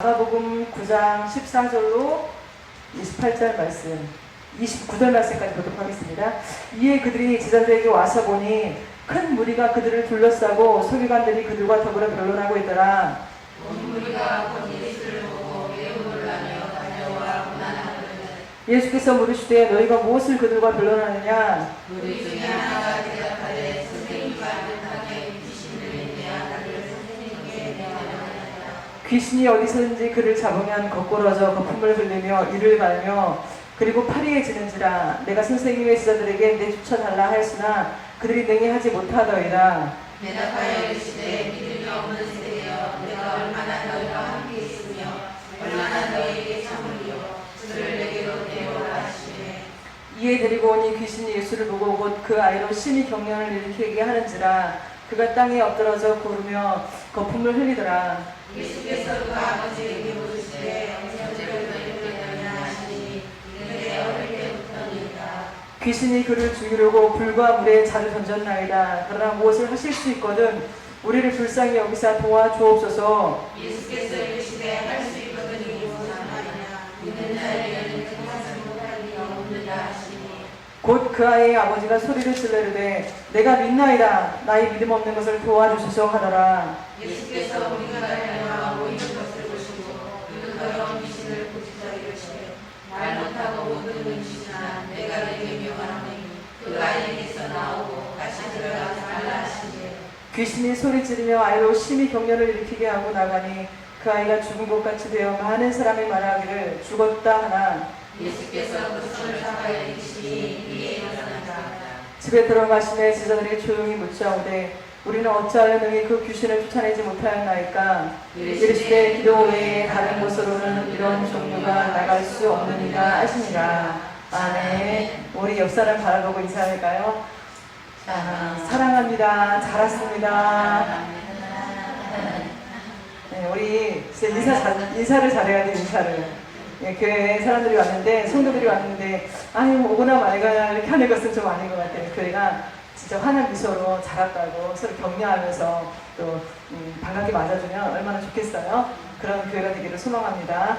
마가복음 9장 14절로 28절 말씀, 29절 말씀까지 보도록 하겠습니다. 이에 그들이 제자들에게 와서 보니 큰 무리가 그들을 둘러싸고 서기관들이 그들과 더불어 변론하고 있더라. 온 무리가 본 예수를 보고 매우 놀라며 달려와 고난하거든. 예수께서 물으시되 너희가 무엇을 그들과 변론하느냐? 우리 중에 하나가 대답하되 선생님과 뜻하게 귀신들이 내 아들을 선생님께 내어내라. 귀신이 어디서든지 그를 잡으면 거꾸러져 거품을 흘리며 이를 갈며 그리고 파리해지는지라. 내가 선생님의 제자들에게 내쫓아달라 하였으나 그들이 능히 하지 못하더이다. 대답하여 이르시되 믿음이 없는 세대여, 내가 얼마나 너희와 함께 있으며 얼마나 너희에게 참으리요. 그를 내게로 데려오라 하시매. 이에 데리고 오니 귀신이 예수를 보고 곧 그 아이로 심히 경련을 일으키게 하는지라. 그가 땅에 엎드러져 구르며 거품을 흘리더라. 예수께서 그 아버지에게 물으시되 언제부터 이렇게 되었냐 하시니 이르되 어릴 때부터니이다. 귀신이 그를 죽이려고 불과 물에 자주 던졌나이다. 그러나 무엇을 하실 수 있거든 우리를 불쌍히 여기사 도와주옵소서. 예수께서 이르시되 할 수 있거든이 무슨 말이냐. 믿는 자에게는 그것을 못할 리가 없느니라 하시니. 곧 그 아이의 아버지가 소리를 질르되 내가 믿나이다. 나의 믿음 없는 것을 도와주소서 하더라. 예수께서 우리가 달려와 모이는 것을 보시고 그 더러운 귀신을 꾸짖어 이르시되 말 못하고 못 듣는 귀신아, 내가 내게 명하노니 그 아이에게서 나오고 같이 들어가지 말라 하시니. 귀신이 소리 지르며 아이로 심히 경련을 일으키게 하고 나가니 그 아이가 죽은 것 같이 되어 많은 사람이 말하기를 죽었다 하나. 예수께서 그 손을 잡아 이르시니 이에 일어나라. 집에 들어가시매 제자들이 조용히 묻자오되 우리는 어찌하여 능히 그 귀신을 쫓아내지 못하였나이까? 이르시되 기도 외에 다른 곳으로는 이런 종류가 나갈 수 없느니라 하시니라. 아멘. 우리 옆 사람 바라보고 인사할까요? 사랑합니다. 잘했습니다. 네, 우리 진짜 인사를 잘해야 돼. 인사를. 예, 교회에 사람들이 왔는데, 성도들이 왔는데, 아유, 오거나 말거나 이렇게 하는 것은 좀 아닌 것 같아요. 교회가 진짜 환한 미소로 잘했다고 서로 격려하면서 또 반갑게 맞아주면 얼마나 좋겠어요. 그런 교회가 되기를 소망합니다.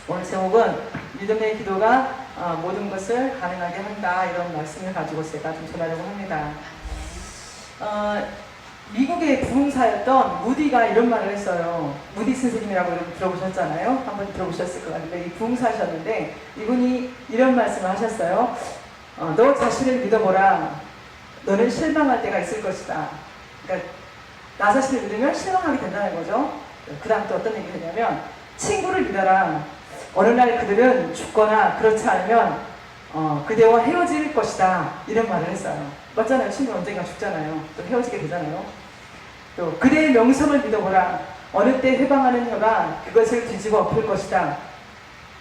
오늘 제목은 믿음의 기도가 모든 것을 가능하게 한다, 이런 말씀을 가지고 제가 좀 전하려고 합니다. 미국의 부흥사였던 무디가 이런 말을 했어요. 무디 선생님이라고 여러분 들어보셨잖아요. 한번 들어보셨을 것 같은데, 이 부흥사셨는데 이분이 이런 말씀을 하셨어요. 너 자신을 믿어보라. 너는 실망할 때가 있을 것이다. 그러니까 나 자신을 믿으면 실망하게 된다는 거죠. 그 다음 또 어떤 얘기가 되냐면, 친구를 믿어라. 어느 날 그들은 죽거나 그렇지 않으면 그대와 헤어질 것이다, 이런 말을 했어요. 맞잖아요. 친구는 언젠가 죽잖아요. 또 헤어지게 되잖아요. 또 그대의 명성을 믿어보라. 어느 때 회방하는 혀가 그것을 뒤집어 엎을 것이다.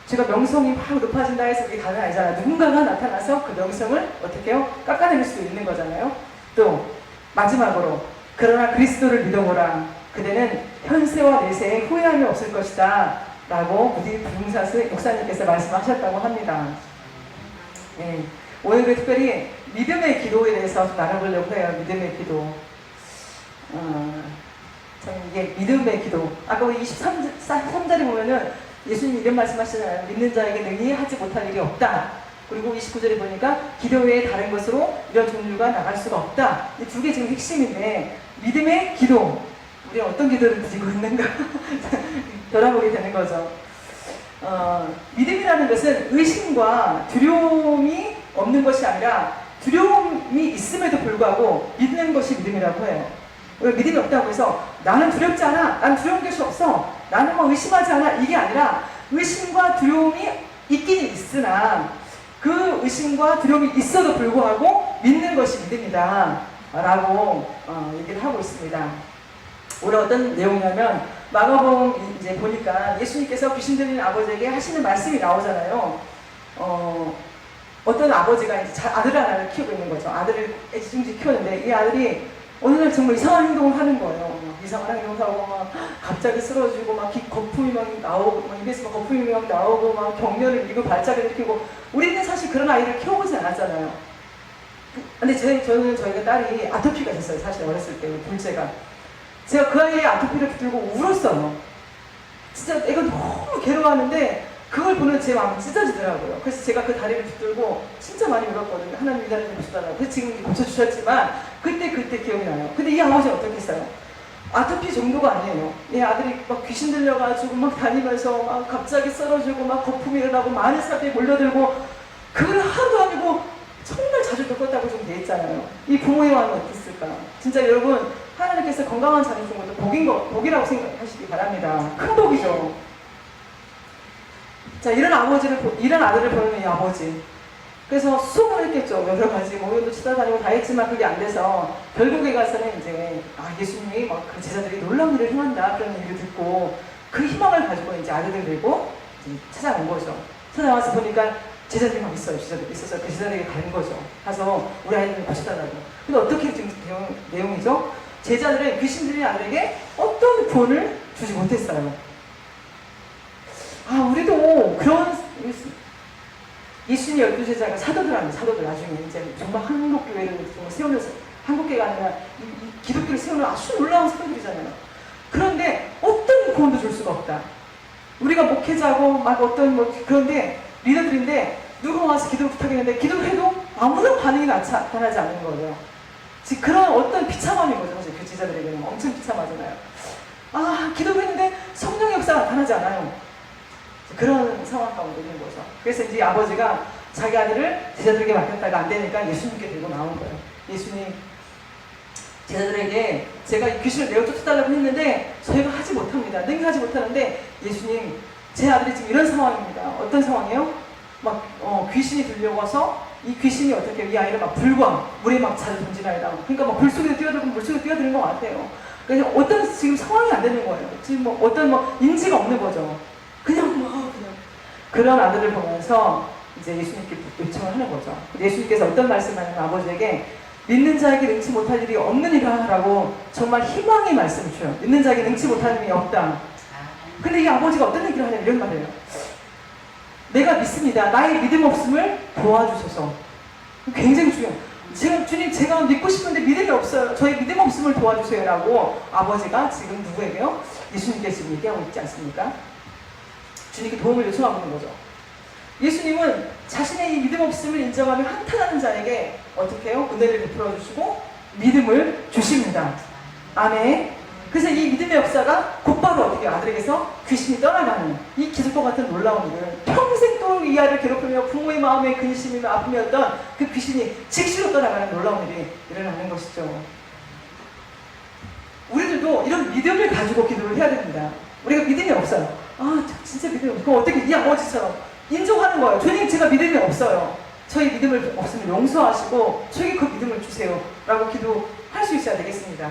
제가 명성이 확 높아진다 해서 그게 다는 아니잖아요. 누군가가 나타나서 그 명성을 어떻게 해요? 깎아내릴 수도 있는 거잖아요. 또 마지막으로 그러나 그리스도를 믿어보라. 그대는 현세와 내세에 후회함이 없을 것이다, 라고 무디 부흥사스 목사님께서 말씀하셨다고 합니다. 네. 오늘 특별히 믿음의 기도에 대해서 좀 나눠보려고 해요. 믿음의 기도. 저는 이게 믿음의 기도. 아까 우리 23절에 보면은 예수님이 이런 말씀하시잖아요. 믿는 자에게 능히 하지 못할 일이 없다. 그리고 29절에 보니까 기도 외에 다른 것으로 이런 종류가 나갈 수가 없다. 이 두 개 지금 핵심인데, 믿음의 기도. 우리는 어떤 기도를 드리고 있는가 돌아보게 되는 거죠. 믿음이라는 것은 의심과 두려움이 없는 것이 아니라 두려움이 있음에도 불구하고 믿는 것이 믿음이라고 해요. 왜 믿음이 없다고 해서 나는 두렵지 않아, 난 두려운 것이 없어, 나는 뭐 의심하지 않아, 이게 아니라 의심과 두려움이 있긴 있으나 그 의심과 두려움이 있어도 불구하고 믿는 것이 믿음이다, 라고 얘기를 하고 있습니다. 오늘 어떤 내용이냐면, 마가복음 이제 보니까 예수님께서 귀신 들린 아버지에게 하시는 말씀이 나오잖아요. 어떤 아버지가 이제 아들 하나를 키우고 있는 거죠. 아들을 애지중지 키웠는데 이 아들이 어느 날 정말 이상한 행동을 하는 거예요. 이상한 행동을 하고 막 갑자기 쓰러지고 막 거품이 막 나오고, 막 입에서 막 거품이 막 나오고, 막 경련을 일으키고 발작을 일으키고. 우리는 사실 그런 아이를 키워보지 않았잖아요. 근데 저희가 딸이 아토피가 있었어요. 사실 어렸을 때 둘째가. 제가 그 아이의 아토피를 붙들고 울었어요. 진짜 애가 너무 괴로워하는데 그걸 보는 제 마음이 찢어지더라고요. 그래서 제가 그 다리를 붙들고 진짜 많이 울었거든요. 하나님 이 다리를 고쳐달라고. 그래서 지금 고쳐주셨지만 그때 기억이 나요. 근데 이 아버지는 어떻게 했어요? 아토피 정도가 아니에요. 얘 아들이 막 귀신 들려가지고 막 다니면서 막 갑자기 쓰러지고 막 거품이 일어나고 많은 사람들이 몰려들고 그걸 하나도 아니고 정말 자주 겪었다고 좀 돼 있잖아요. 이 부모의 마음이 어땠을까? 진짜 여러분 하나님께서 건강한 자녀 준 것도 복이라고 생각하시기 바랍니다. 큰 복이죠. 자, 이런 아들을 보는 이 아버지. 그래서 수업을 했겠죠. 여러 가지 모형도 찾아다니고 다 했지만 그게 안 돼서 결국에 가서는 이제 예수님이 막 그 제자들이 놀라운 일을 행한다 그런 얘기를 듣고 그 희망을 가지고 이제 아들을 들고 이제 찾아온 거죠. 찾아와서 보니까 제자들이 막 있어요. 제자들이 있어서 그 제자들에게 간 거죠. 가서 우리 아이들을 고쳐달라고. 근데 어떻게 지금 내용이죠? 제자들은 귀신 들린 아들에게 어떤 구원을 주지 못했어요. 우리도 그런 예수님 12제자가 사도들합니다. 사도들 나중에 이제 정말 한국교회를 세우면서 한국교회가 아니라 이 기독교를 세우는 아주 놀라운 사도들이잖아요. 그런데 어떤 구원도 줄 수가 없다. 우리가 목회자고 막 그런데 리더들인데 누가 와서 기도를 부탁했는데 기도를 해도 아무런 반응이 나타나지 않는 거예요. 즉 그런 어떤 비참함인 거죠. 사실 그 제자들에게는 엄청 비참하잖아요. 기도를 했는데 성령의 역사가 나타나지 않아요. 그런 상황 가운데 있는 거죠. 그래서 이제 아버지가 자기 아들을 제자들에게 맡겼다가 안 되니까 예수님께 들고 나온 거예요. 예수님, 제자들에게 제가 귀신을 내어 쫓아달라고 했는데 저희가 하지 못합니다. 능히하지 못하는데 예수님, 제 아들이 지금 이런 상황입니다. 어떤 상황이에요? 막 귀신이 들려와서 이 귀신이 어떻게 이 아이를 막 불과 물에 막 자주 던지나이다. 그러니까 막 물속에 뛰어들고 물속에 뛰어드는 것 같아요. 그래서 어떤 지금 상황이 안 되는 거예요. 지금 어떤 인지가 없는 거죠. 그냥 그런 아들을 보면서 이제 예수님께 요청을 하는 거죠. 예수님께서 어떤 말씀을 하냐면 아버지에게 믿는 자에게 능치 못할 일이 없느니라 라고 정말 희망의 말씀을 줘요. 믿는 자에게 능치 못할 일이 없다. 근데 이 아버지가 어떤 얘기를 하냐면 이런 말이에요. 내가 믿습니다. 나의 믿음 없음을 도와주소서. 굉장히 중요해요. 지금 주님 제가 믿고 싶은데 믿음이 없어요. 저의 믿음 없음을 도와주세요 라고 아버지가 지금 누구에게요? 예수님께 지금 얘기하고 있지 않습니까? 주님께 도움을 요청하고 있는 거죠. 예수님은 자신의 이 믿음 없음을 인정하며 한탄하는 자에게 어떻게 해요? 은혜를 베풀어 주시고 믿음을 주십니다. 아멘. 그래서 이 믿음의 역사가 곧바로 어떻게 아들에게서 귀신이 떠나가는 이 기적과 같은 놀라운 일을 평생 또 이 아이를 괴롭히며 부모의 마음에 근심이며 아픔이었던 그 귀신이 즉시로 떠나가는 놀라운 일이 일어나는 것이죠. 우리들도 이런 믿음을 가지고 기도를 해야 됩니다. 우리가 믿음이 없어요. 진짜 믿음이 없어요. 그럼 어떻게 이 아버지처럼 인정하는 거예요. 주님 제가 믿음이 없어요. 저희 믿음을 없으면 용서하시고 저에게 그 믿음을 주세요 라고 기도할 수 있어야 되겠습니다.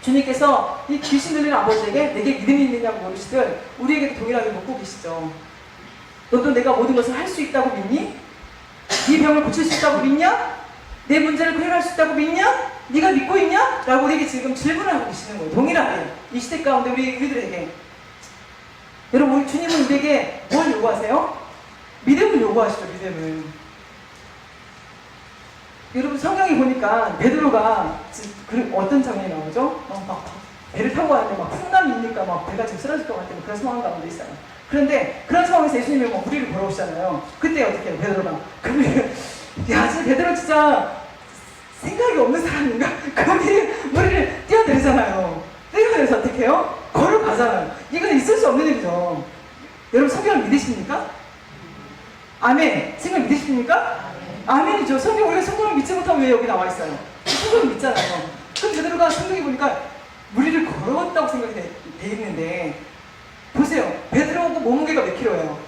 주님께서 이 귀신 들린 아버지에게 내게 믿음이 있느냐고 물으시듯 우리에게도 동일하게 묻고 계시죠. 너도 내가 모든 것을 할 수 있다고 믿니? 네 병을 고칠 수 있다고 믿냐? 내 문제를 해결할 수 있다고 믿냐? 네가 믿고 있냐? 라고 우리에게 지금 질문을 하고 계시는 거예요. 동일하게 이 시대 가운데 우리들에게. 여러분 우리 주님은 우리에게 뭘 요구하세요? 믿음을 요구하시죠. 믿음을. 여러분 성경에 보니까 베드로가 어떤 장면이 나오죠? 막 배를 타고 가는데 막 풍랑이 있으니까 막 배가 지금 쓰러질 것 같은 그런 상황 가운데 있어요. 그런데 그런 상황에서 예수님이 막 우리를 보러 오시잖아요. 그때 어떻게 해요? 베드로가 그러면 진짜 베드로 진짜 생각이 없는 사람인가? 거기 우리를 뛰어내리잖아요. 뛰어내려서 어떻게 해요? 걸어가잖아요. 이건 있을 수 없는 일이죠. 여러분 성경을 믿으십니까? 아멘. 성경 믿으십니까? 아멘이죠. 우리가 성경을 믿지 못하고 왜 여기 나와 있어요? 성경을 믿잖아요. 그럼 베드로가 성경에 보니까 우리를 걸어왔다고 생각이 돼 있는데 보세요. 베드로하고 몸무게가 몇 킬로예요?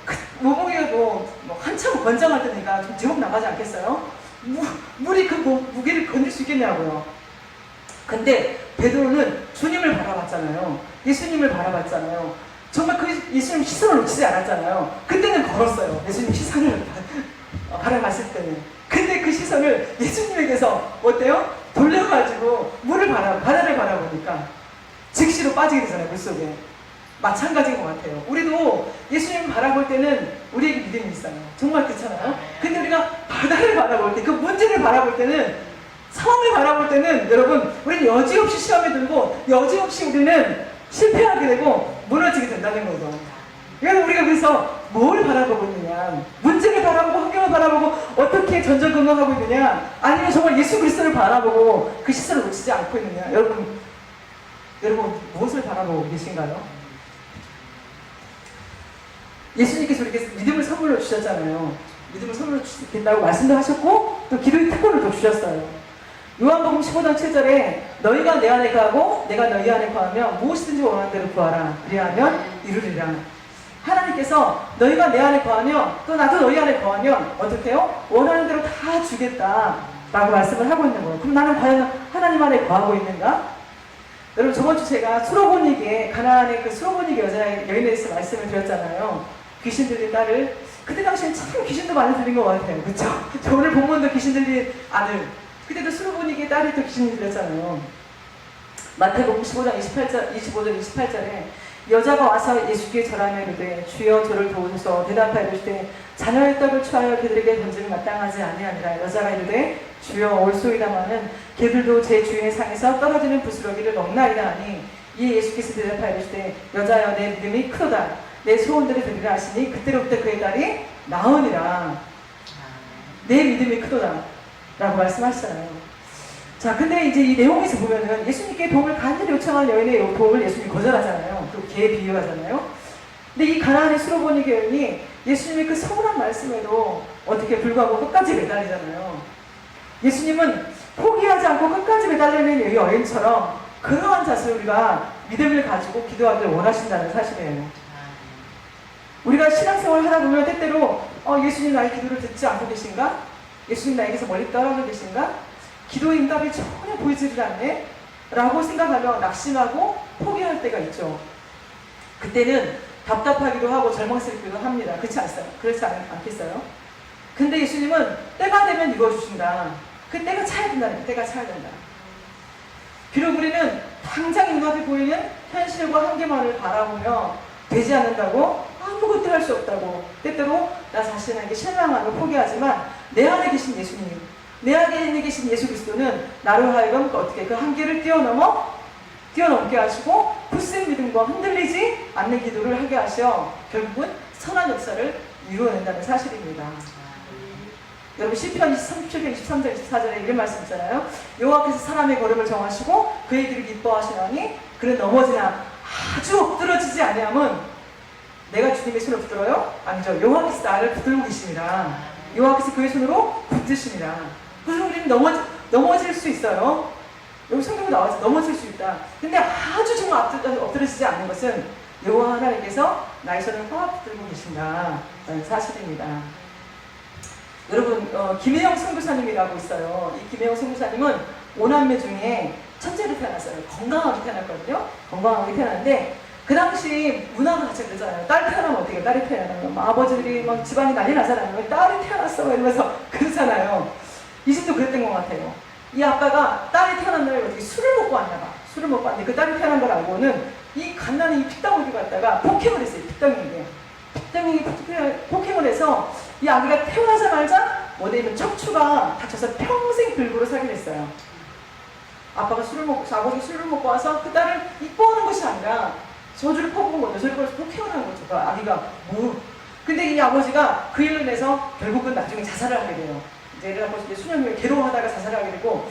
몸무게가 뭐 한참 권장할 때니까 좀 제법 나가지 않겠어요? 물이 그 무게를 건질 수 있겠냐고요. 근데 베드로는 주님을 바라봤잖아요. 예수님을 바라봤잖아요. 정말 그 예수님 시선을 놓치지 않았잖아요. 그때는 걸었어요. 예수님 시선을 바라봤을 때는. 근데 그 시선을 예수님에게서 어때요? 돌려가지고 바다를 바라보니까 즉시로 빠지게 되잖아요. 물속에. 마찬가지인 것 같아요. 우리도 예수님 바라볼 때는 우리에게 믿음이 있어요. 정말 그렇잖아요. 근데 우리가 바다를 바라볼 때, 그 문제를 바라볼 때는, 상황을 바라볼 때는 여러분 우리는 여지없이 시험에 들고 여지없이 우리는 실패하게 되고 무너지게 된다는 거죠. 그러니까 우리가 그래서 뭘 바라보고 있느냐, 문제를 바라보고 환경을 바라보고 어떻게 전전긍긍하고 있느냐, 아니면 정말 예수 그리스도를 바라보고 그 시선을 놓치지 않고 있느냐. 여러분 무엇을 바라보고 계신가요? 예수님께서 이렇게 믿음을 선물로 주셨잖아요. 믿음을 선물로 주신다고 말씀도 하셨고 또 기도의 특권을 또 주셨어요. 요한복음 15장 7절에 너희가 내 안에 거하고 내가 너희 안에 거하면 무엇이든지 원하는 대로 구하라 그리하면 이루리라. 하나님께서 너희가 내 안에 거하면 또 나도 너희 안에 거하면 어떻게 해요? 원하는 대로 다 주겠다 라고 말씀을 하고 있는 거예요. 그럼 나는 과연 하나님 안에 거하고 있는가? 여러분 저번 주 제가 수로보니게 가나안의 그 수로보니게 여인에 대해서 말씀을 드렸잖아요. 귀신 들린 딸을, 그때 당시엔 참 귀신도 많이 들린 것 같아요. 그쵸? 저 오늘 본문도 귀신 들린 아들, 그때도 수로보니게 딸이 또 귀신 들렸잖아요. 마태복음 15장 25절 28절에 여자가 와서 예수께 절하며 이르되 주여 저를 도우소서. 대답하여 이르되 자녀의 떡을 취하여 그들에게 던지는 마땅하지 아니하니라. 여자가 이르되 주여 올소이다마는 개들도 제 주인의 상에서 떨어지는 부스러기를 먹나이다 하니 이에 예수께서 대답하여 이르시되 여자여 내 믿음이 크도다. 내 소원들을 들으라 하시니 그때로부터 그의 딸이 나으니라. 내 믿음이 크도다 라고 말씀하시잖아요. 자, 근데 이제 이 내용에서 보면은 예수님께 도움을 간절히 요청한 여인의 도움을 예수님이 거절하잖아요. 또 개에 비유하잖아요. 근데 이 가나안의 수로보니게 여인이 예수님의 그 서운한 말씀에도 어떻게 불구하고 끝까지 매달리잖아요. 예수님은 포기하지 않고 끝까지 매달리는 이 여인처럼 그러한 자세로 우리가 믿음을 가지고 기도하기를 원하신다는 사실이에요. 우리가 신앙생활을 하다 보면 때때로 예수님 나의 기도를 듣지 않고 계신가? 예수님 나에게서 멀리 떨어져 계신가? 기도의 응답이 전혀 보이지를 않네? 라고 생각하며 낙심하고 포기할 때가 있죠. 그때는 답답하기도 하고 절망스럽기도 합니다. 그렇지 않겠어요? 근데 예수님은 때가 되면 이루어주신다. 그 때가 차야 된다. 그 때가 차야 된다. 비록 우리는 당장 눈앞에 보이는 현실과 한계만을 바라보며 되지 않는다고 아무것도 할 수 없다고 때때로 나 자신에게 실망하고 포기하지만 내 안에 계신 예수님, 내 안에 계신 예수 그리스도는 나로 하여금 어떻게 그 한계를 뛰어넘게 하시고 굳센 믿음과 흔들리지 않는 기도를 하게 하셔 결국은 선한 역사를 이루어낸다는 사실입니다. 여러분 시편 27편 23절 24절에 이런 말씀 있잖아요. 여호와께서 사람의 걸음을 정하시고 그의 길을 기뻐하시나니 그는 넘어지나 아주 엎드러지지 아니함은 내가 주님의 손을 붙들어요? 아니죠. 여호와께서 나를 붙들고 계십니다. 여호와께서 그의 손으로 붙드십니다. 그래서 우리는 넘어질 수 있어요. 여기 성경에 나와서 넘어질 수 있다. 근데 아주 정말 엎드러지지 않는 것은 여호와 하나님께서 나의 손을 확 붙들고 계신다라는 사실입니다. 여러분 김혜영 선교사님이라고 있어요. 이 김혜영 선교사님은 5남매 중에 첫째로 태어났어요. 건강하게 태어났거든요. 건강하게 태어났는데 그 당시 문화가 같이 그러잖아요. 딸 태어나면 어떻게 해요? 딸이 태어나면 아버지들이 막 집안이 난리 나잖아요. 딸이 태어났어 이러면서 그러잖아요. 이 집도 그랬던 것 같아요. 이 아빠가 딸이 태어난 날 어떻게 술을 먹고 왔나 봐. 술을 먹고 왔는데 그 딸이 태어난 걸 알고는 이 갓난이 이 핏덩이를 갖다가 폭행을 했어요. 핏덩이에. 핏덩이 폭행을 해서 이 아기가 태어나자마자 뭐냐면 척추가 다쳐서 평생 불구로 살게 됐어요. 아버지가 술을 먹고 와서 그 딸을 이뻐하는 것이 아니라 저주를 퍼부은 거죠. 저를 폭행을 하는 거죠. 그 아기가 근데 이 아버지가 그 일로 인해서 결국은 나중에 자살을 하게 돼요. 이제 수년후에 괴로워하다가 자살을 하게 되고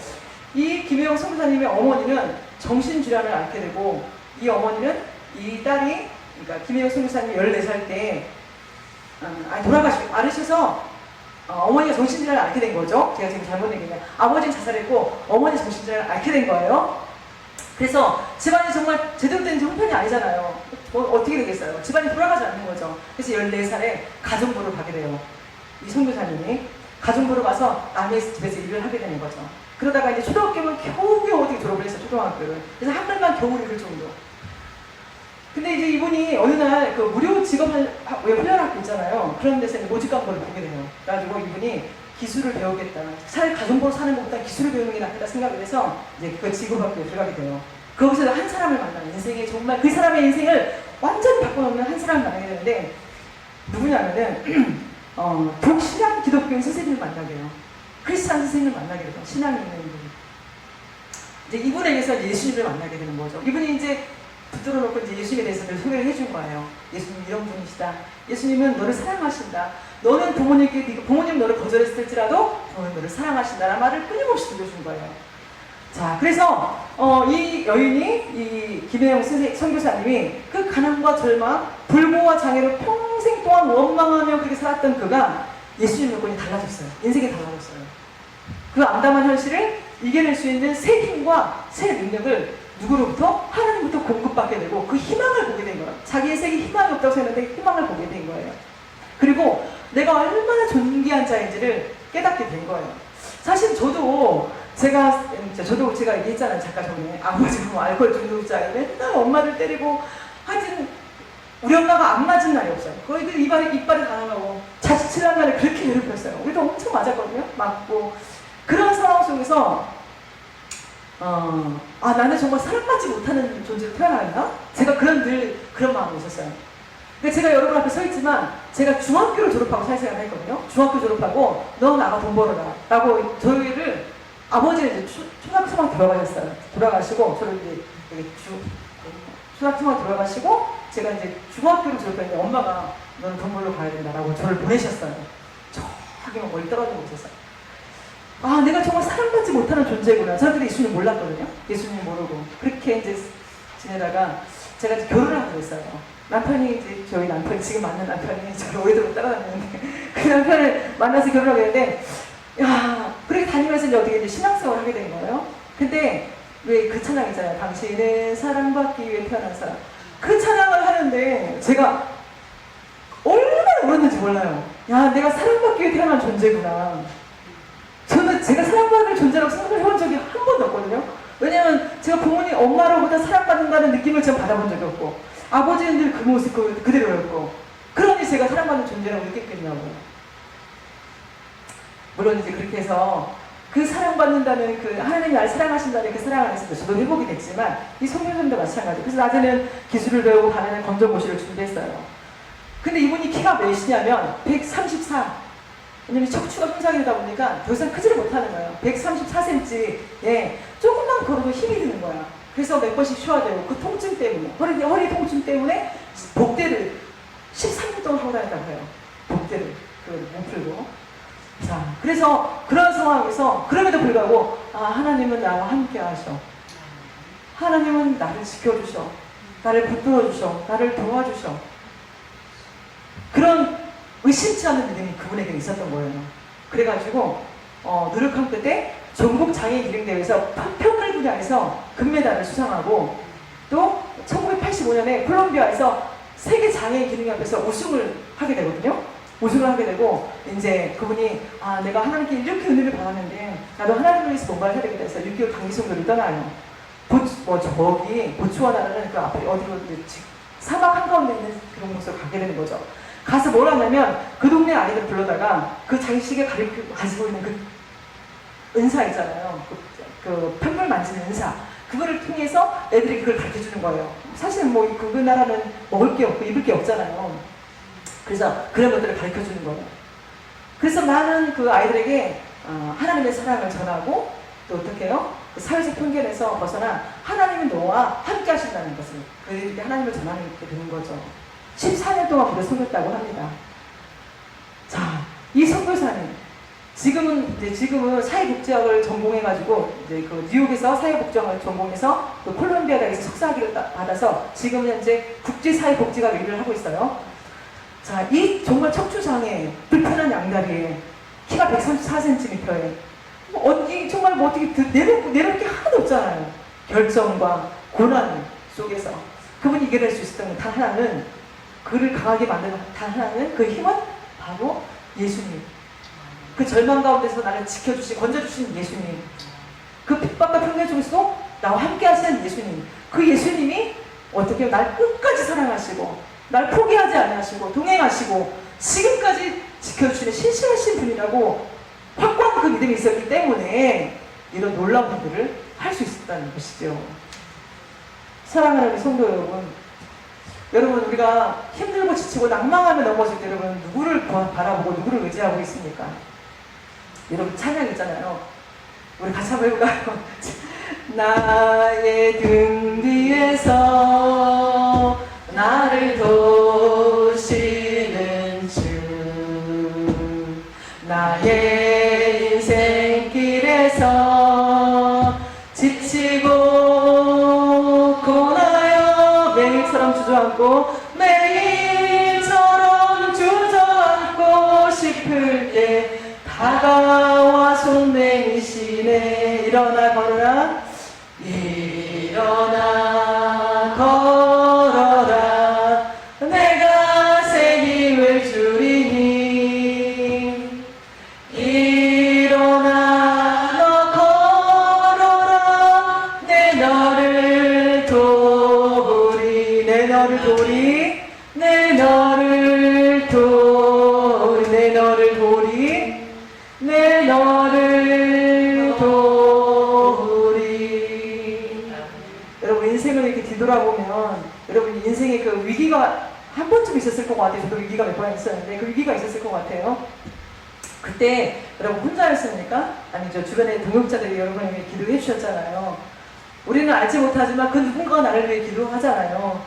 이 김혜영 선교사님의 어머니는 정신질환을 앓게 되고 이 어머니는 이 딸이 그러니까 김혜영 선교사님이 14살 때 돌아가시고 앓으셔서 어머니가 정신질환을 앓게 된 거죠. 제가 지금 잘못 얘기했네요. 아버지는 자살했고 어머니 정신질환을 앓게 된 거예요. 그래서 집안이 정말 제대로 된 형편이 아니잖아요. 어떻게 되겠어요? 집안이 돌아가지 않는 거죠. 그래서 14살에 가정부로 가게 돼요. 이 선교사님이 가정부로 가서 남의 집에서 일을 하게 되는 거죠. 그러다가 이제 초등학교면 겨우겨우 어떻게 졸업을 했어요. 초등학교를. 그래서 한 달만 겨우 읽을 정도. 근데 이제 이분이 어느 날 그 무료 직업훈련학교 있잖아요. 그런 데서 모집 광고를 보게 돼요. 그래가지고 이분이 기술을 배우겠다. 차라리 가정부로 사는 것보다 기술을 배우는 게 낫겠다 생각을 해서 이제 그 직업학교에 들어가게 돼요. 거기서 한 사람을 만나요. 인생에 정말 그 사람의 인생을 완전히 바꿔놓는 한 사람을 만나게 되는데 누구냐면은 독신앙 기독교인 선생님을 만나게 돼요. 크리스찬 선생님을 만나게 돼요. 신앙이 있는 분. 이제 이분에게서 예수님을 만나게 되는 거죠. 이분이 이제 붙들어 놓고 이제 예수님에 대해서 늘 소개를 해준 거예요. 예수님 이런 분이시다. 예수님은 너를 사랑하신다. 너는 부모님 너를 거절했을지라도 부모님 너를 사랑하신다라는 말을 끊임없이 들려준 거예요. 자, 그래서 이 여인이 이 김혜영 선교사님이 그 가난과 절망, 불모와 장애로 평생 동안 원망하며 그렇게 살았던 그가 예수님 여건이 달라졌어요. 인생이 달라졌어요. 그 암담한 현실을 이겨낼 수 있는 새 힘과 새 능력을 누구로부터? 하나님부터 공급받게 되고 그 희망을 보게 된 거예요. 자기의 생에 희망이 없다고 생각했는데 희망을 보게 된 거예요. 그리고 내가 얼마나 존귀한 자인지를 깨닫게 된 거예요. 사실 저도 제가 얘기했잖아요. 잠깐 전에 아버지가 뭐 알코올 중독자에 맨날 엄마를 때리고 하여튼 우리 엄마가 안 맞은 날이 없어요. 거의 그 이빨이 다 나가고 자칫질한 날에 그렇게 괴롭혔어요. 우리도 엄청 맞았거든요. 맞고 그런 상황 속에서 나는 정말 사랑받지 못하는 존재로 태어나였나? 제가 그런 마음이 있었어요. 근데 제가 여러분 앞에 서 있지만 제가 중학교를 졸업하고 사회생활을 했거든요. 중학교 졸업하고 너 나가 돈 벌어라 라고 저희를 아버지는 이제 초등학생만 돌아가시고 저를 이제 초등학생만 돌아가시고 제가 이제 중학교를 졸업했는데 엄마가 너는 돈 벌러 가야 된다라고 저를 보내셨어요. 저기 막 멀리 떨어진 곳에서. 내가 정말 사랑받지 못하는 존재구나. 저한테는 예수님 몰랐거든요. 예수님 모르고. 그렇게 이제 지내다가 제가 이제 결혼을 하게 됐어요. 남편이 이제 저희 남편, 지금 만난 남편이 저를 오래도록 따라다니는데 그 남편을 만나서 결혼하게 됐는데 그렇게 다니면서 이제 어떻게 이제 신앙생활을 하게 된 거예요. 근데 왜 그 찬양 있잖아요. 당신은 사랑받기 위해 태어난 사람. 그 찬양을 하는데 제가 얼마나 울었는지 몰라요. 내가 사랑받기 위해 태어난 존재구나. 저는 제가 사랑받을 존재라고 생각을 해본 적이 한 번도 없거든요. 왜냐면 제가 부모님, 엄마로부터 사랑받는다는 느낌을 제가 받아본 적이 없고 아버지는 늘 그 모습 그대로였고 그러니 제가 사랑받는 존재라고 느꼈겠냐고요. 물론 이제 그렇게 해서 그 사랑받는다는 그 하나님이 나를 사랑하신다는 그 사랑 안에서도 저도 회복이 됐지만 이 성교사님도 마찬가지예요. 그래서 낮에는 기술을 배우고 밤에는 검정고시를 준비했어요. 근데 이분이 키가 몇이냐면 134. 왜냐면 척추가 손상이 되다 보니까 더 이상 크지를 못하는 거예요. 134cm에 조금만 걸어도 힘이 드는 거야. 그래서 몇 번씩 쉬어야 되고 그 통증 때문에 허리 통증 때문에 복대를 13년 동안 하고 다녔다고 해요. 복대를 못 풀고. 자, 그래서 그런 상황에서 그럼에도 불구하고 하나님은 나와 함께 하셔. 하나님은 나를 지켜주셔. 나를 붙들어주셔. 나를 도와주셔. 그런 의심치 않는 믿음이 그분에게 있었던 거예요. 그래가지고 노력한 끝에 전국 장애인 기능대회에서 평을 분야에서 금메달을 수상하고 또 1985년에 콜롬비아에서 세계 장애인 기능협회에서 우승을 하게 되거든요. 우승을 하게 되고 이제 그분이 내가 하나님께 이렇게 은혜를 받았는데 나도 하나님을 위해서 뭔가를 해야 되겠다 해서 6개월 단기 선교를 떠나요. 저기 보츠와나라는 그 앞에 어디로 사막 한가운데 있는 그런 곳으로 가게 되는 거죠. 가서 뭘 하냐면 그 동네 아이들 불러다가 그 자식이 가지고 있는 그 은사 있잖아요. 그 편물 만지는 은사. 그거를 통해서 애들이 그걸 가르쳐주는 거예요. 사실 뭐 그 나라는 먹을 게 없고 입을 게 없잖아요. 그래서 그런 것들을 가르쳐주는 거예요. 그래서 나는 그 아이들에게 하나님의 사랑을 전하고 또 어떻게 해요? 그 사회적 편견에서 벗어나 하나님은 너와 함께 하신다는 것을 그들에게 하나님을 전하는 게 되는 거죠. 14년 동안 무려 섬겼다고 합니다. 자, 이 선교사님 지금은 사회복지학을 전공해가지고 이제 그 뉴욕에서 사회복지학을 전공해서 또 콜롬비아 대학에서 석사학위를 받아서 지금 현재 국제사회복지학 일을 하고 있어요. 자, 이 정말 척추장애, 불편한 양다리에 키가 134cm에 정말 뭐 어떻게 내려올 게 하나도 없잖아요. 결정과 고난 속에서 그분이 이겨낼 수 있었던 단 하나는 그를 강하게 만드는 단 하나는 그 힘은 바로 예수님. 그 절망 가운데서 나를 지켜주신, 건져주신 예수님. 그 핍박과 편견 중에서도 나와 함께 하시는 예수님. 그 예수님이 어떻게 날 끝까지 사랑하시고 날 포기하지 않으시고 동행하시고 지금까지 지켜주시는 신실하신 분이라고 확고한 그 믿음이 있었기 때문에 이런 놀라운 일들을 할 수 있었다는 것이죠. 사랑하는 성도 여러분 우리가 힘들고 지치고 낭망하며 넘어질 때 여러분 누구를 바라보고 누구를 의지하고 있습니까? 여러분 찬양 있잖아요. 우리 같이 한번 해볼까요? 나의 등 뒤에서 주저앉고 매일처럼 주저앉고 싶을 때 다가와 손 내미시네. 일어나 걸어라 일어나 걸어라 내가 새 힘을 주리니 일어나 너 걸어라 내 너를 도우리 내 너를 도우리 내 너를 도우리 내 너를 도우리 내 너를 도우리. 여러분 인생을 이렇게 뒤돌아보면 여러분 인생에 그 위기가 한 번쯤 있었을 것 같아요. 저도 위기가 몇 번 있었는데 그 위기가 있었을 것 같아요. 그때 여러분 혼자였습니까? 아니죠. 주변에 동역자들이 여러분에게 기도해 주셨잖아요. 우리는 알지 못하지만 그 누군가가 나를 위해 기도하잖아요.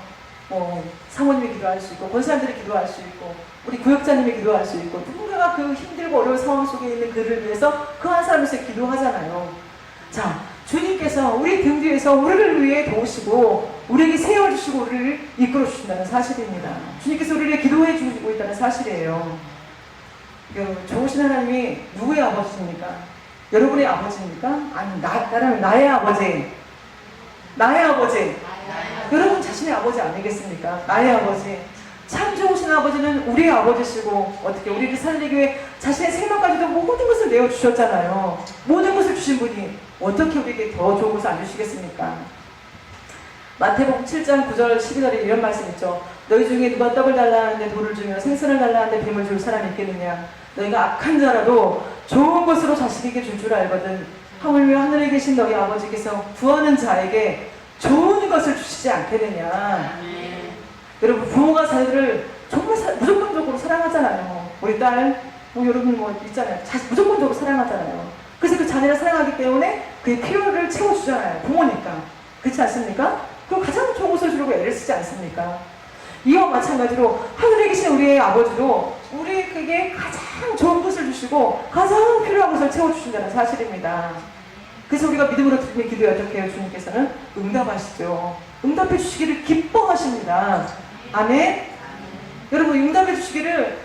사모님이 기도할 수 있고 권사님들이 기도할 수 있고 우리 구역자님이 기도할 수 있고 누군가가 그 힘들고 어려운 상황 속에 있는 그를 위해서 그 한 사람에서 기도하잖아요. 자, 주님께서 우리 등 뒤에서 우리를 위해 도우시고 우리에게 세워주시고 우리를 이끌어 주신다는 사실입니다. 주님께서 우리를 기도해 주고 있다는 사실이에요. 좋으신 하나님이 누구의 아버지입니까? 여러분의 아버지입니까? 아니 나의 아버지. 나의 아버지. 여러분 자신의 아버지 아니겠습니까? 나의 아버지. 참 좋으신 아버지는 우리의 아버지시고 어떻게 우리를 살리기 위해 자신의 생명까지도 모든 것을 내어주셨잖아요. 모든 것을 주신 분이 어떻게 우리에게 더 좋은 것을 안 주시겠습니까? 마태복음 7장 9절 12절에 이런 말씀 있죠. 너희 중에 누가 떡을 달라 하는데 돌을 주며 생선을 달라 하는데 뱀을 줄 사람이 있겠느냐. 너희가 악한 자라도 좋은 것으로 자식에게 줄 줄 알거든. 하물며 하늘에 계신 너희 아버지께서 구하는 자에게 좋은 것을 주시지 않겠느냐. 여러분 부모가 자녀들을 정말 무조건적으로 사랑하잖아요. 우리 딸, 여러분 있잖아요. 무조건적으로 사랑하잖아요. 그래서 그 자녀를 사랑하기 때문에 그의 필요를 채워주잖아요. 부모니까. 그렇지 않습니까? 그럼 가장 좋은 것을 주려고 애를 쓰지 않습니까? 이와 마찬가지로 하늘에 계신 우리의 아버지도 우리에게 가장 좋은 것을 주시고 가장 필요한 것을 채워주신다는 사실입니다. 그래서 우리가 믿음으로 드리는 기도에 어떻게 해요? 주님께서는 응답하시죠. 응답해 주시기를 기뻐하십니다. 아멘? 여러분 응답해 주시기를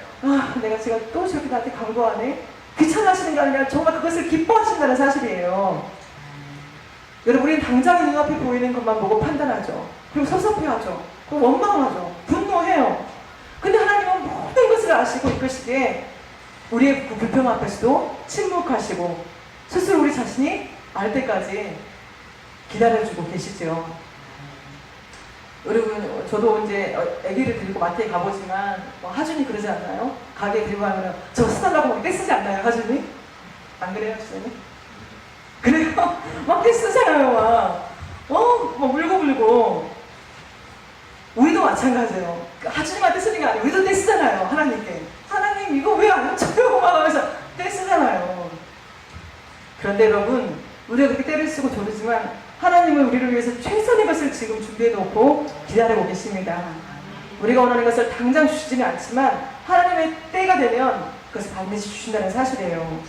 내가 제가 또 저렇게 나한테 강구하네? 귀찮아하시는 게 아니라 정말 그것을 기뻐하신다는 사실이에요. 여러분 우리는 당장 눈앞에 보이는 것만 보고 판단하죠. 그리고 섭섭해하죠. 그리고 원망하죠. 분노해요. 근데 하나님은 모든 것을 아시고 이끄시기에 우리의 그 불평 앞에서도 침묵하시고 스스로 우리 자신이 알 때까지 기다려주고 계시죠. 여러분 저도 이제 아기를 들고 마트에 가보지만 하준이 그러지 않나요? 가게에 들고 가면 저 쓰달라고 막 떼쓰지 않나요? 하준이? 안 그래요? 주선이? 그래요? 막 떼쓰잖아요. 막 울고불고. 우리도 마찬가지예요. 하준이만 떼쓰는 게 아니에요. 우리도 떼쓰잖아요. 하나님께. 하나님 이거 왜 안 쳐요? 막 하면서 떼쓰잖아요. 그런데 여러분 우리가 그렇게 떼를 쓰고 조르지만 하나님은 우리를 위해서 최선의 것을 지금 준비해 놓고 기다리고 계십니다. 우리가 원하는 것을 당장 주시지는 않지만 하나님의 때가 되면 그것을 반드시 주신다는 사실이에요.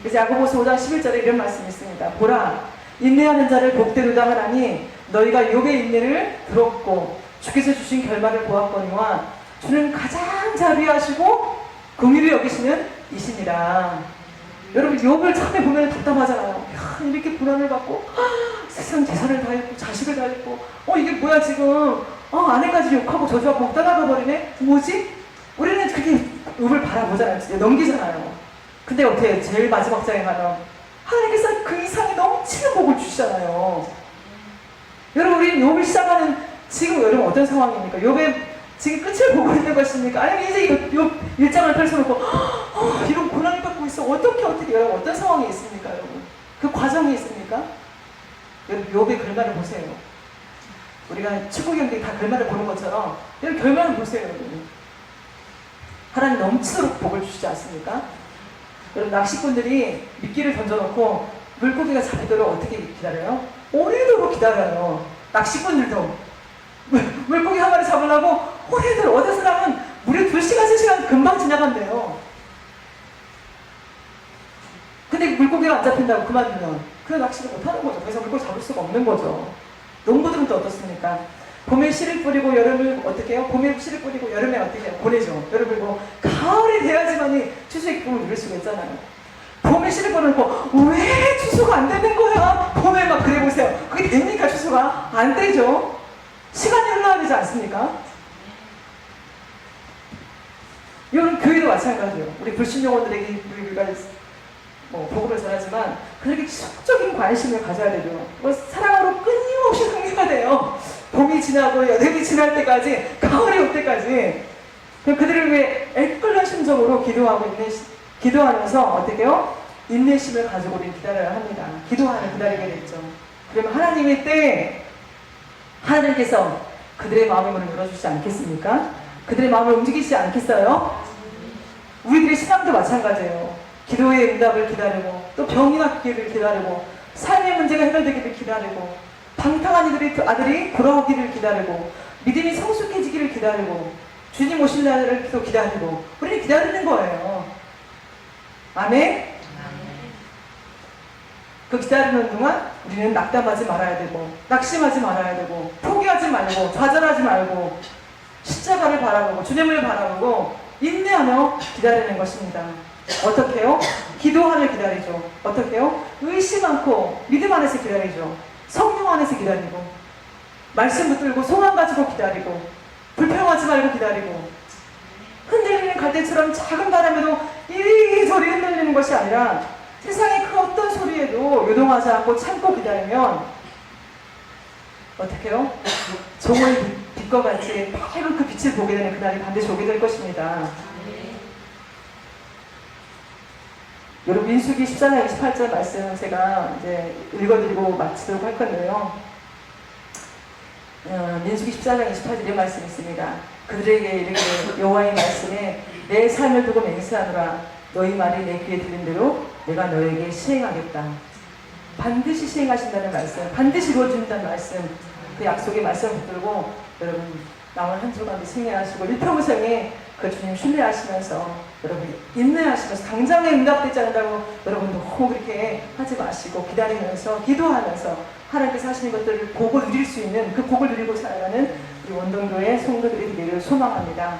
그래서 야고보서 5장 11절에 이런 말씀이 있습니다. 보라, 인내하는 자를 복되도다 하나니 너희가 욥의 인내를 들었고 주께서 주신 결말을 보았거니와 주는 가장 자비하시고 긍휼히 여기시는 이시니라. 여러분 욥을 처음에 보면 답답하잖아요. 이렇게 고난을 받고 세상 재산을 다 잃고 자식을 다 잃고 이게 뭐야 지금 아내까지 욕하고 저주하고 막 떠나가 버리네. 뭐지? 우리는 그렇게 욥을 바라보잖아요. 진짜 넘기잖아요. 근데 어떻게 해요? 제일 마지막 장에 가면 하나님께서 그 이상의 넘치는 복을 주시잖아요. 여러분 우리는 욥을 시작하는 지금 여러분 어떤 상황입니까? 욥의 지금 끝을 보고 있는 것입니까? 아니면 이제 욥 1장을 펼쳐놓고 이런 고난을 받고 있어. 어떻게 여러분 어떤 상황이 있습니까? 여러분 그 과정이 있습니까? 여러분 욥의 결말을 보세요. 우리가 축구 경기 다 결말을 보는 것처럼 여러분 결말을 보세요. 여러분 하나님 넘치도록 복을 주시지 않습니까? 여러분 낚시꾼들이 미끼를 던져놓고 물고기가 잡히도록 어떻게 기다려요? 오래도록 기다려요. 낚시꾼들도 물고기 한 마리 잡으려고 오래도록 어떤 사람은 무려 2시간, 3시간 금방 지나간대요. 근데 물고기가 안 잡힌다고 그만두면 그 낚시를 못하는 거죠. 그래서 물고기 잡을 수가 없는 거죠. 농부들은 또 어떻습니까? 봄에 씨를 뿌리고 여름을 어떻게 해요? 봄에 씨를 뿌리고 여름에 어떻게 해요? 보내죠. 여름을 뭐 가을이 돼야지만이 추수의 기쁨을 누릴 수가 있잖아요. 봄에 씨를 뿌려놓고 왜 추수가 안 되는 거야? 봄에 막 그래 보세요. 그게 됩니까? 추수가 안 되죠. 시간이 흘러야 되지 않습니까? 이건 교회도 마찬가지예요. 우리 불신 영혼들에게 우리가 뭐 복음을 전하지만 그렇게 지속적인 관심을 가져야 되죠. 뭐 사랑으로 끊임없이 상대가 돼요. 봄이 지나고 여름이 지날 때까지, 가을이 올 때까지 그들을 위해 애끓는 심정으로 기도하면서 어떻게 해요? 인내심을 가지고 우리는 기다려야 합니다. 기도하는 기다리게 됐죠. 그러면 하나님의 때에 하나님께서 그들의 마음의 문을 열어주시지 않겠습니까? 그들의 마음을 움직이시지 않겠어요? 우리들의 신앙도 마찬가지예요. 기도의 응답을 기다리고 또 병이 낫기를 기다리고 삶의 문제가 해결되기를 기다리고 방탕한 아들이 돌아오기를 기다리고 믿음이 성숙해지기를 기다리고 주님 오실 날을 또 기다리고 우리는 기다리는 거예요. 아멘? 그 기다리는 동안 우리는 낙담하지 말아야 되고 낙심하지 말아야 되고 포기하지 말고 좌절하지 말고 십자가를 바라보고 주님을 바라보고 인내하며 기다리는 것입니다. 어떻게 해요? 기도하며 기다리죠. 어떻게 해요? 의심 않고 믿음 안에서 기다리죠. 성령 안에서 기다리고 말씀 붙들고 소망 가지고 기다리고 불평하지 말고 기다리고 흔들리는 갈대처럼 작은 바람에도 이리저리 흔들리는 것이 아니라 세상의 그 어떤 소리에도 요동하지 않고 참고 기다리면 어떻게 해요? 종의 빛과 같이 밝은 그 빛을 보게 되는 그날이 반드시 오게 될 것입니다. 여러분 민수기 14장 28절 말씀 제가 이제 읽어드리고 마치도록 할 건데요. 민수기 14장 28절의 말씀이 있습니다. 그들에게 이르기를 여호와의 말씀에 내 삶을 두고 맹세하노라. 너희 말이 내 귀에 들린 대로 내가 너에게 시행하겠다. 반드시 시행하신다는 말씀, 반드시 이루어진다는 말씀, 그 약속의 말씀을 붙들고 여러분 남은 한 주간도 승리하시고 일평생에 그 주님 신뢰하시면서 여러분 인내하시면서 당장에 응답되지 않는다고 여러분 너무 그렇게 하지 마시고 기다리면서 기도하면서 하나님께서 하시는 것들을 보고 누릴 수 있는 그 복을 누리고 살아가는 우리 원동교의 성도들이 되기를 소망합니다.